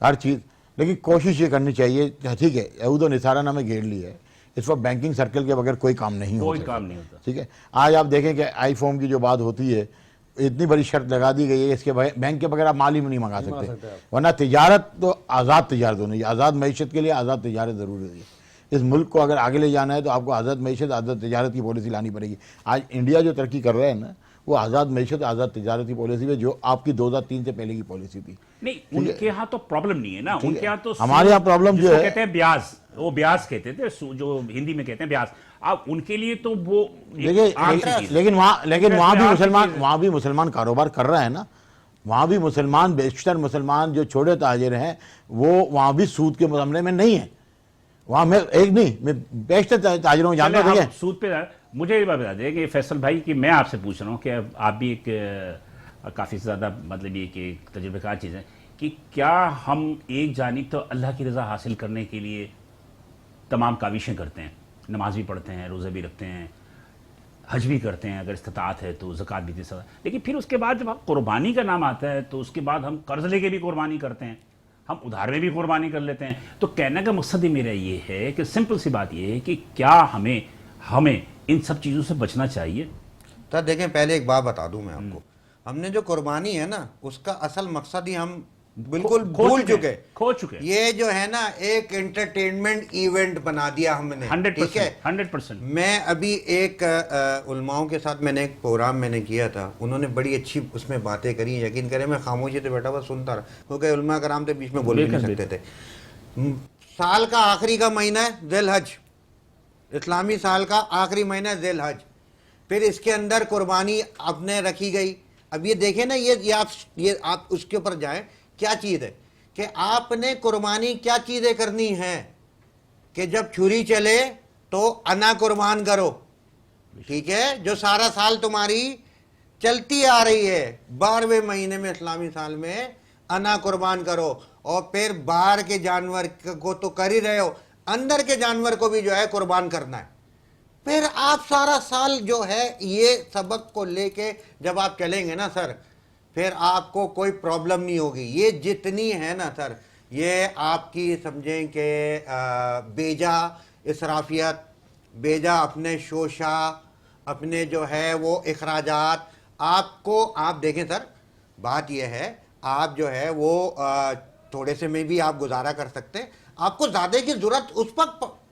हर चीज़, लेकिन कोशिश ये करनी चाहिए, ठीक है यहूद और निसारा ने घेर ली है, इस वक्त बैंकिंग सर्कल के बगैर कोई काम नहीं होता, ठीक है। आज आप देखें कि आई फॉर्म की जो बात होती है, इतनी बड़ी शर्त लगा दी गई है इसके बैंक के बगैर आप माल ही नहीं मंगा सकते, वरना तिजारत तो आज़ाद तिजारत होनी चाहिए, आज़ाद मईशत के लिए आज़ाद तिजारत ज़रूरी है। इस मुल्क को अगर आगे ले जाना है तो आपको आज़ाद मईशत आज़ाद तिजारत की पॉलिसी लानी पड़ेगी। आज इंडिया जो तरक्की कर रहा है ना, वो आज़ाद मईशत आज़ाद तिजारत की पॉलिसी है, जो आपकी 2003 से पहले की पॉलिसी थी। नहीं, उनके यहाँ तो प्रॉब्लम नहीं है ना, उनके यहाँ तो हमारे यहाँ प्रॉब्लम जो है कहते हैं ब्याज, वो ब्याज कहते थे, जो हिंदी में कहते हैं ब्याज। अब उनके लिए तो वो लेकिन वहाँ भी मुसलमान कारोबार कर रहा है ना, वहाँ भी मुसलमान, बेशतर मुसलमान जो छोटे ताजिर हैं वो वहाँ भी सूद के मामले में नहीं है। वहाँ मैं एक नहीं, मैं बेशतर ताजिरों जानता हूँ सूद पे। मुझे ये बात बता दें कि फैसल भाई कि मैं आपसे पूछ रहा हूँ कि आप भी एक काफ़ी ज़्यादा मतलब ये कि तजुर्बेकार चीज़ है कि क्या हम एक जानिब तो अल्लाह की रज़ा हासिल करने के लिए तमाम काविशें करते हैं, नमाज भी पढ़ते हैं, रोज़े भी रखते हैं, हज भी करते हैं, अगर इस्तिताअत है तो ज़कात भी दे सकते हैं, लेकिन फिर उसके बाद जब कुर्बानी का नाम आता है तो उसके बाद हम कर्ज लेके भी कुर्बानी करते हैं, हम उधार में भी कुर्बानी कर लेते हैं। तो कहने का मकसद ही मेरा ये है कि सिंपल सी बात ये है कि क्या हमें इन सब चीज़ों से बचना चाहिए। तो देखें, पहले एक बात बता दूं मैं आपको, हमने जो कुर्बानी है ना उसका असल मकसद ही हम बिल्कुल भूल खो चुके। ये जो है ना एक एंटरटेनमेंट इवेंट बना दिया हमने, 100%, ठीक है 100%। मैं अभी एक उलमाओं के साथ मैंने एक प्रोग्राम मैंने किया था, उन्होंने बड़ी अच्छी उसमें बातें करी, यकीन करें मैं खामोशी से बैठा हुआ सुनता रहा, क्योंकि उलमा कराम तो बीच में बोल नहीं सकते थे। साल का आखिरी का महीना है ज़िल हज, इस्लामी साल का आखिरी महीना ज़िल हज, फिर इसके अंदर कुर्बानी आपने रखी गई। अब ये देखें ना, ये आप उसके ऊपर जाएं, क्या चीज़ है कि आपने कुर्बानी क्या चीज़ें करनी है कि जब छुरी चले तो अना कुर्बान करो, ठीक है, जो सारा साल तुम्हारी चलती आ रही है, 12वें महीने में इस्लामी साल में अना कुर्बान करो, और फिर बाहर के जानवर को तो कर ही रहे हो, अंदर के जानवर को भी जो है कुर्बान करना है। फिर आप सारा साल जो है ये सबक को लेके जब आप चलेंगे ना सर, फिर आपको कोई प्रॉब्लम नहीं होगी। ये जितनी है ना सर, ये आपकी समझें कि बेजा इसराफियत, बेजा अपने शोशा, अपने जो है वो इखराजात, आपको आप देखें सर, बात ये है आप जो है वो थोड़े से में भी आप गुजारा कर सकते हैं, आपको ज़्यादा की ज़रूरत उस पर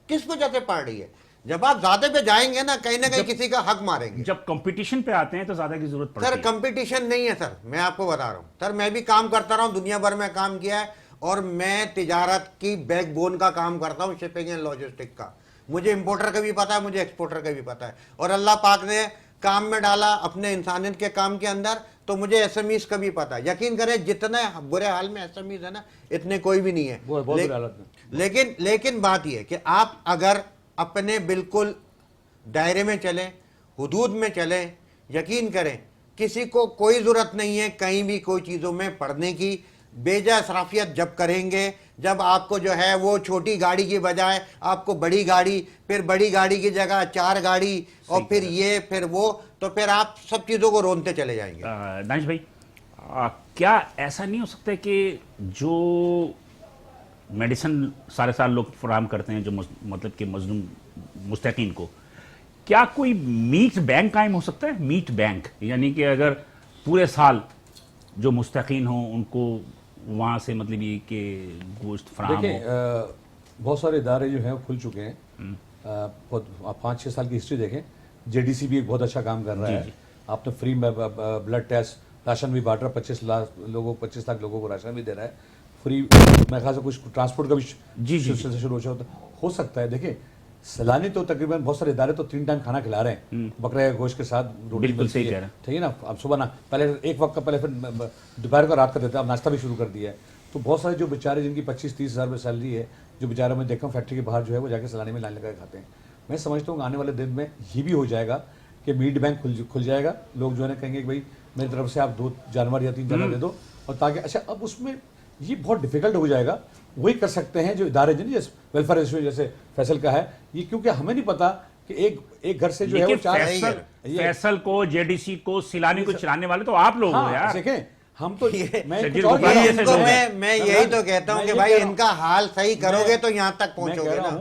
किस वजह से पड़ रही है? जब आप ज़्यादा पे जाएंगे ना कहीं किसी का हक मारेंगे। जब कंपटीशन पे आते हैं तो ज़्यादा की ज़रूरत पड़ती है। सर कंपटीशन नहीं है सर, मैं आपको बता रहा हूँ सर, मैं भी काम करता रहा हूँ, दुनिया भर में काम किया है, और मैं तिजारत की बैकबोन का काम करता हूँ, शिपिंग एंड लॉजिस्टिक का। मुझे इंपोर्टर का भी पता है, मुझे एक्सपोर्टर का भी पता है, और अल्लाह पाक ने काम में डाला अपने इंसानियत के काम के अंदर, तो मुझे एसएमईज का भी पता है। यकीन करें जितने बुरे हाल में एसएमईज है ना, इतने कोई भी नहीं है। लेकिन बात यह है कि आप अगर अपने बिल्कुल दायरे में चलें, हुदूद में चलें, यकीन करें کسی کو کوئی ضرورت نہیں ہے کہیں بھی کوئی چیزوں میں پڑھنے کی. بیجا اسرافیت جب کریں گے, جب آپ کو جو ہے وہ چھوٹی گاڑی کی بجائے آپ کو بڑی گاڑی, پھر بڑی گاڑی کی جگہ 4 گاڑی, اور پھر یہ پھر وہ, تو پھر آپ سب چیزوں کو رونتے چلے جائیں گے. دانش بھائی, کیا ایسا نہیں ہو سکتا کہ جو میڈیسن سارے سال لوگ فراہم کرتے ہیں جو مطلب کہ مظلوم مستحقین کو, کیا کوئی میٹ بینک قائم ہو سکتا ہے؟ میٹ بینک یعنی کہ اگر پورے سال جو مستحقین ہوں ان کو وہاں سے مطلب یہ کہ گوشت فراہم ہو. دیکھیں بہت سارے ادارے جو ہیں وہ کھل چکے ہیں. 5-6 سال کی ہسٹری دیکھیں, جے ڈی سی بھی ایک بہت اچھا کام کر رہا ہے. آپ نے فری بلڈ ٹیسٹ, راشن بھی بانٹ رہا ہے, 25 لاکھ لوگوں کو راشن بھی دے رہا ہے فری. میرے خیال سے کچھ ٹرانسپورٹ کا بھی سلسلہ شروع ہو سکتا ہے. دیکھیں سیلانی تو تقریباً بہت سارے ادارے تو 3 ٹائم کھانا کھلا رہے ہیں, بکرے گوشت کے ساتھ روٹی. بالکل صحیح کہہ رہے ہیں, ٹھیک ہے نا. اب صبح پہلے ایک وقت کا, پہلے پھر دوپہر کا رات کا دیتے ہیں, اب ناشتہ بھی شروع کر دیا ہے. تو بہت سارے جو بیچارے جن کی 25-30 ہزار روپے سیلری ہے, جو بیچارے میں دیکھا ہوں فیکٹری کے باہر جو ہے وہ جا کے سیلانی میں لائن لگا کے کھاتے ہیں. میں سمجھتا ہوں آنے والے دن میں یہ بھی ہو جائے گا کہ میٹ بینک کھل جائے گا. لوگ جو ہے نا کہیں گے کہ بھائی میری طرف سے آپ 2 جانور یا 3 جانور دے دو, اور تاکہ اچھا اب اس میں یہ بہت ڈیفیکلٹ ہو جائے گا. وہی کر سکتے ہیں جو ادارے جیسے ویلفیئر ایسوسیشن جیسے فیصل کا ہے, یہ کیونکہ ہمیں نہیں پتا کہ ایک گھر سے جو ہے وہ 4 فیصل کو, جے ڈی سی کو, سیلانی کو چلانے والے تو آپ لوگ ہو یار. دیکھیں ہم تو میں یہی تو کہتا ہوں کہ بھائی ان کا حال صحیح کرو گے تو یہاں تک پہنچو گے نا.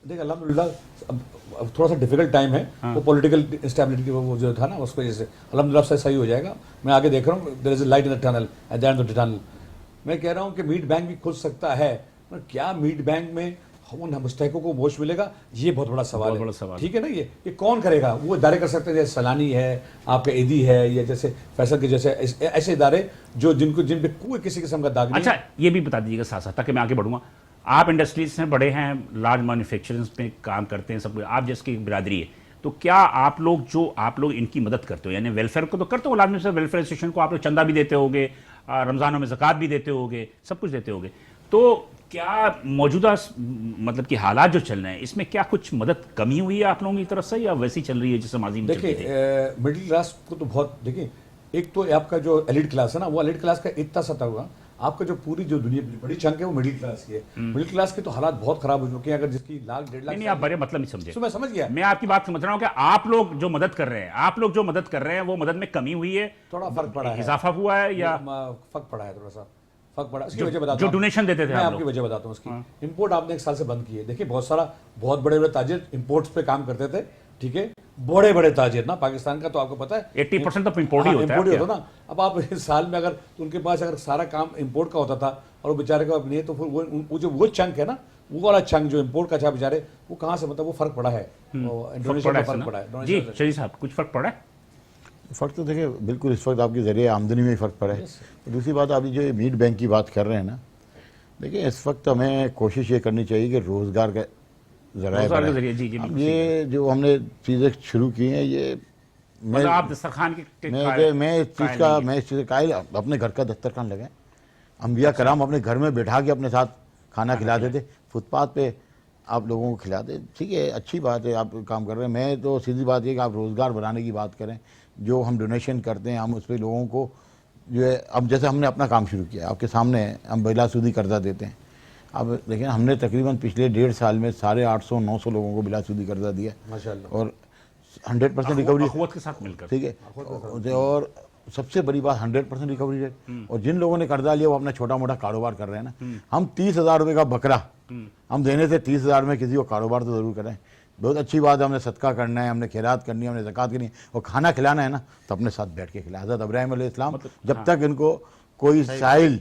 دیکھ الحمدللہ اب تھوڑا سا ڈیفیکلٹ ٹائم ہے, وہ پولیٹیکل اسٹیبلٹی کی وہ جو تھا نا اس وجہ سے الحمدللہ سے صحیح ہو جائے گا. میں آگے دیکھ رہا ہوں there is a light in the tunnel at the end of the tunnel. میں کہہ رہا ہوں کہ میٹ بینک بھی کھل سکتا ہے, پر کیا میٹ بینک میں ان مستحقوں کو گوشت ملے گا, یہ بہت بڑا سوال ہے. ٹھیک ہے نا, یہ کون کرے گا؟ وہ ادارے کر سکتے ہیں جیسے سیلانی ہے, آپ کا ایدی ہے, یا جیسے فیصل کے جیسے ایسے ادارے جن پہ کوئی کسی قسم کا داغ نہیں. اچھا یہ بھی بتا دیجیے گا ساتھ ساتھ تاکہ میں آگے بڑھوں گا. آپ انڈسٹریز سے بڑے ہیں, لارج مینوفیکچرنگ پہ کام کرتے ہیں, سب آپ جیسے کی برادری ہے, تو کیا آپ لوگ ان کی مدد کرتے ہو؟ یعنی ویلفیئر کو تو کرتے ہو لازمی سے, ویلفیئر اسٹیشن کو آپ لوگ چندہ بھی دیتے ہوگے, رمضانوں میں زکوٰۃ بھی دیتے ہوگے, سب کچھ دیتے ہوگے, تو کیا موجودہ مطلب کہ حالات جو چل رہے ہیں اس میں کیا کچھ مدد کمی ہوئی ہے آپ لوگوں کی طرف سے, یا ویسی چل رہی ہے جیسے ماضی میں چلتی تھی؟ دیکھیں مڈل کلاس کو تو بہت, دیکھیں ایک تو آپ کا جو ایلیٹ کلاس ہے نا, وہ ایلیٹ کلاس کا اتنا سطح ہوگا. آپ کا جو پوری جو دنیا بڑی چنک ہے وہ مڈل کلاس کی ہے. مڈل کلاس کے تو حالات بہت خراب ہو چکے ہیں. اگر جس کی 1-1.5 لاکھ, نہیں آپ بڑے مطلب نہیں سمجھے. میں سمجھ گیا, میں آپ کی بات سمجھ رہا ہوں کہ آپ لوگ جو مدد کر رہے ہیں وہ مدد میں کمی ہوئی ہے, تھوڑا فرق پڑا ہے, اضافہ ہوا ہے, یا فرق پڑا ہے, تھوڑا سا فرق پڑا. اس کی وجہ بتاتا ہوں, جو ڈونیشن دیتے تھے میں آپ کی وجہ بتاتا ہوں. اس کی امپورٹ آپ نے 1 سال سے بند کی ہے. دیکھیں بہت بڑے تاجر امپورٹس پہ کام کرتے تھے, ٹھیک ہے, بڑے تاجر نا, پاکستان کا تو آپ کو پتہ ہے 80% تو امپورٹ ہی ہوتا ہے نا. اب آپ سال میں اگر ان کے پاس اگر سارا کام امپورٹ کا ہوتا تھا اور وہ بیچارے کا نہیں ہے, تو پھر وہ چنک ہے نا, وہ والا چنک جو امپورٹ کا تھا بیچارے, وہ کہاں سے, مطلب وہ فرق پڑا ہے, انڈونیشیا کا فرق پڑا ہے. جی شریف صاحب کچھ فرق پڑا ہے؟ فرق تو دیکھیں بالکل اس وقت آپ کے ذریعے آمدنی میں ہی فرق پڑا ہے. دوسری بات آپ جو میٹ بینک کی بات کر رہے ہیں نا, دیکھیں اس وقت ہمیں کوشش یہ کرنی چاہیے کہ روزگار کا ذرائع. اب یہ جو ہم نے چیزیں شروع کی ہیں, یہ آپ دسترخوان میں اس چیز کا قائل, اپنے گھر کا دسترخوان لگائیں. انبیاء کرام اپنے گھر میں بیٹھا کے اپنے ساتھ کھانا کھلاتے تھے, فٹ پاتھ پہ آپ لوگوں کو کھلاتے. ٹھیک ہے, اچھی بات ہے, آپ کام کر رہے ہیں. میں تو سیدھی بات یہ کہ آپ روزگار بنانے کی بات کریں. جو ہم ڈونیشن کرتے ہیں ہم اس پہ لوگوں کو جو ہے, اب جیسے ہم نے اپنا کام شروع کیا آپ کے سامنے ہے, ہم بلا سودی قرضہ دیتے ہیں. اب دیکھیں ہم نے تقریباً پچھلے 1.5 سال میں 850-900 لوگوں کو بلا سودی قرضہ دیا, اور 100% ریکوری کے ساتھ مل کر. ٹھیک ہے, اور سب سے بڑی بات 100% ریکوری ریٹ. اور جن لوگوں نے قرضہ لیا وہ اپنا چھوٹا موٹا کاروبار کر رہے ہیں نا. ہم 30,000 روپے کا بکرا ہم دینے سے 30,000 میں کسی کو کاروبار تو ضرور کریں. بہت اچھی بات ہے, ہم نے صدقہ کرنا ہے, ہم نے خیرات کرنی ہے, ہم نے زکوٰۃ کرنی ہے, اور کھانا کھلانا ہے نا تو اپنے ساتھ بیٹھ کے کھلائیں. حضرت ابراہیم علیہ السلام جب تک ان کو کوئی سائل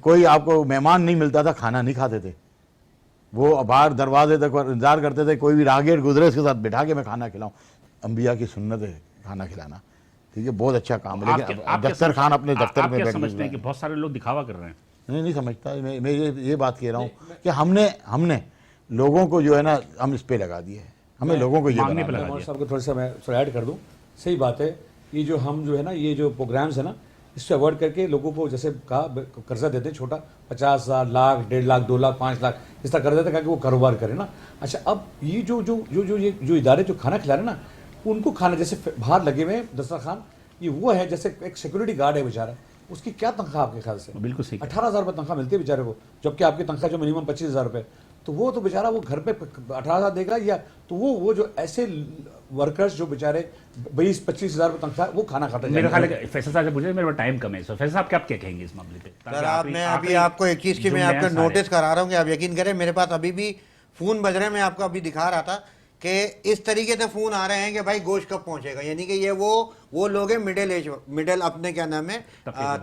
کوئی آپ کو مہمان نہیں ملتا تھا کھانا نہیں کھاتے تھے. وہ باہر دروازے تک انتظار کرتے تھے کوئی بھی راہگیر گزرے اس کے ساتھ بٹھا کے میں کھانا کھلاؤں. انبیاء کی سنت ہے کھانا کھلانا, ٹھیک ہے, بہت اچھا کام ہے. لیکن دفترخوان اپنے دفتر میں بیٹھ سمجھتے ہیں کہ بہت سارے لوگ دکھاوا کر رہے ہیں. نہیں سمجھتا. میں یہ بات کہہ رہا ہوں کہ ہم نے لوگوں کو جو ہے نا ہم اس پہ لگا دیے, ہمیں لوگوں کو یہ مانگنے پہ لگا دیا. صاحب کو تھوڑا سا میں ایڈ کر دوں. صحیح بات ہے, یہ جو ہم جو ہے نا یہ جو پروگرامز ہیں نا اس سے اوائڈ کر کے لوگوں کو جیسے کہا قرضہ دیتے ہیں چھوٹا 50,000, لاکھ, 1.5 لاکھ, 2 لاکھ, 5 لاکھ اس طرح قرضہ دیتے ہیں کہ وہ کاروبار کریں نا. اچھا اب یہ جو ادارے جو کھانا کھلا رہے ہیں نا ان کو کھانا جیسے باہر لگے ہوئے دسترخوان, یہ وہ ہے جیسے ایک سیکورٹی گارڈ ہے بیچارہ, اس کی کیا تنخواہ آپ کے خیال سے؟ بالکل صحیح. 18,000 روپے تنخواہ ملتی ہے بیچارے کو, جبکہ آپ کی تنخواہ جو منیمم 25,000 روپے, تو وہ تو بیچارہ وہ گھر پہ 18,000 دے گا, یا تو وہ جو ایسے ورکرز جو بیچارے 20-25,000 روپے تنخواہ وہ کھانا کھاتے ہیں. میرا خیال ہے فیصل صاحب سے پوچھے, میرے پاس ٹائم کم ہے, فیصل صاحب کیا کہیں گے اس معاملے پہ؟ سر میں ابھی آپ کو ایک چیز کی میں آپ کو نوٹس کرا رہا ہوں کہ آپ یقین کریں, میرے پاس ابھی بھی فون بج رہے ہیں, میں آپ کو ابھی دکھا رہا تھا کہ اس طریقے سے فون آ رہے ہیں کہ بھائی گوشت کب پہنچے گا, یعنی کہ یہ وہ لوگ ہیں مڈل اپنے کیا نام ہے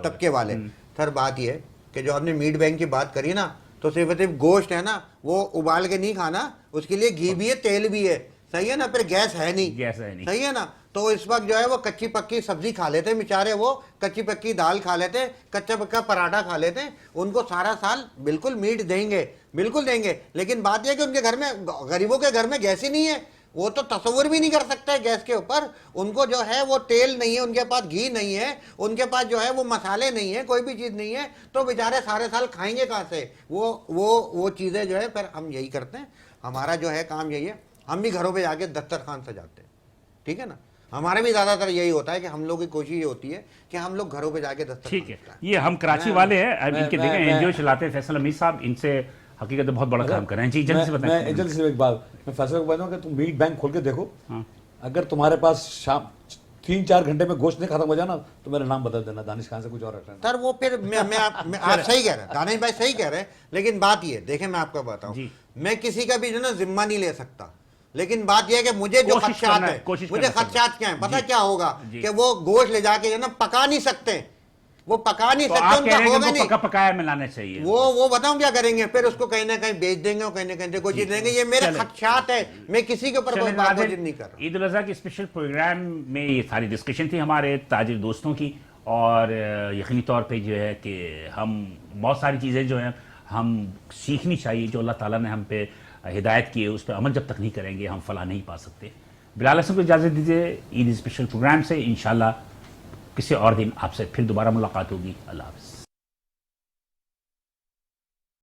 طبقے والے. سر بات یہ ہے کہ جو آپ نے میٹ بینک کی بات کری نا, تو صرف گوشت ہے نا وہ ابال کے نہیں کھانا, اس کے لیے گھی بھی ہے, تیل بھی ہے, صحیح ہے نا, پھر گیس ہے نہیں, صحیح ہے نا. تو اس وقت جو ہے وہ کچی پکی سبزی کھا لیتے ہیں بیچارے, وہ کچی پکی دال کھا لیتے, کچا پکا پراٹھا کھا لیتے, ان کو سارا سال بالکل میٹ دیں گے, بالکل دیں گے. لیکن بات یہ ہے کہ ان کے گھر میں, غریبوں کے گھر میں گیس ہی نہیں ہے, وہ تو تصور بھی نہیں کر سکتے گیس کے اوپر. ان کو جو ہے وہ تیل نہیں ہے, ان کے پاس گھی نہیں ہے, ان کے پاس جو ہے وہ مسالے نہیں ہیں, کوئی بھی چیز نہیں ہے, تو بیچارے سارے سال کھائیں گے کہاں سے؟ وہ چیزیں جو ہے. پھر ہم یہی کرتے ہیں, ہمارا جو ہے کام یہی ہے, ہم بھی گھروں پہ جا کے دسترخوان سجاتے ہیں, ٹھیک ہے نا. ہمارا بھی زیادہ تر یہی ہوتا ہے کہ ہم لوگ کی کوشش یہ ہوتی ہے کہ ہم لوگ گھروں پہ جا کے دسترخوان. ٹھیک ہے, یہ ہم کراچی والے ہیں, ان کے دیکھیں این جی او چلاتے ہیں فیصل حمید صاحب, ان سے حقیقت بہت بڑا کام کر رہے ہیں. جی جلدی سے بتائیں. میں جلدی سے ایک بات میں فیصلہ کو بتا دوں کہ تم میٹ بینک کھول کے دیکھو, اگر تمہارے پاس شام 3-4 گھنٹے میں گوشت نہیں ختم ہو جانا تو میرا نام بدل دینا, دانش خان سے کچھ اور رکھ لینا. سر وہ پھر آپ صحیح کہہ رہے ہیں, دانش بھائی صحیح کہہ رہے ہیں, لیکن بات یہ دیکھیں میں آپ کو بتاؤں, میں کسی کا بھی جو نا ذمہ نہیں لے سکتا, لیکن بات یہ ہے کہ مجھے جو خدشات ہیں, مجھے خدشات کیا ہیں پتہ کیا ہوگا, کہ وہ گوشت لے جا کے جو نا پکا نہیں سکتے, وہ پکا نہیں سکتے, ان کا ہوگا نہیں, پکایا میں لانا چاہیے. وہ بتاؤں کیا کریں گے, پھر اس کو کہیں نہ کہیں بیچ دیں گے, اور کہیں نہ کہیں کوئی چیز لیں گے. یہ میرے خدشات ہے, میں کسی کے اوپر کوئی بات نہیں کر رہا. عید الاضحیٰ کے اسپیشل پروگرام میں یہ ساری ڈسکشن تھی ہمارے تاجر دوستوں کی, اور یقینی طور پہ جو ہے کہ ہم بہت ساری چیزیں جو ہیں ہم سیکھنی چاہیے, جو اللہ تعالیٰ نے ہم پہ ہدایت کی ہے اس پہ عمل جب تک نہیں کریں گے ہم فلاح نہیں پا سکتے. بلال حسن کو اجازت دیجیے عید اسپیشل پروگرام سے, انشاءاللہ کسی اور دن آپ سے پھر دوبارہ ملاقات ہوگی. اللہ حافظ.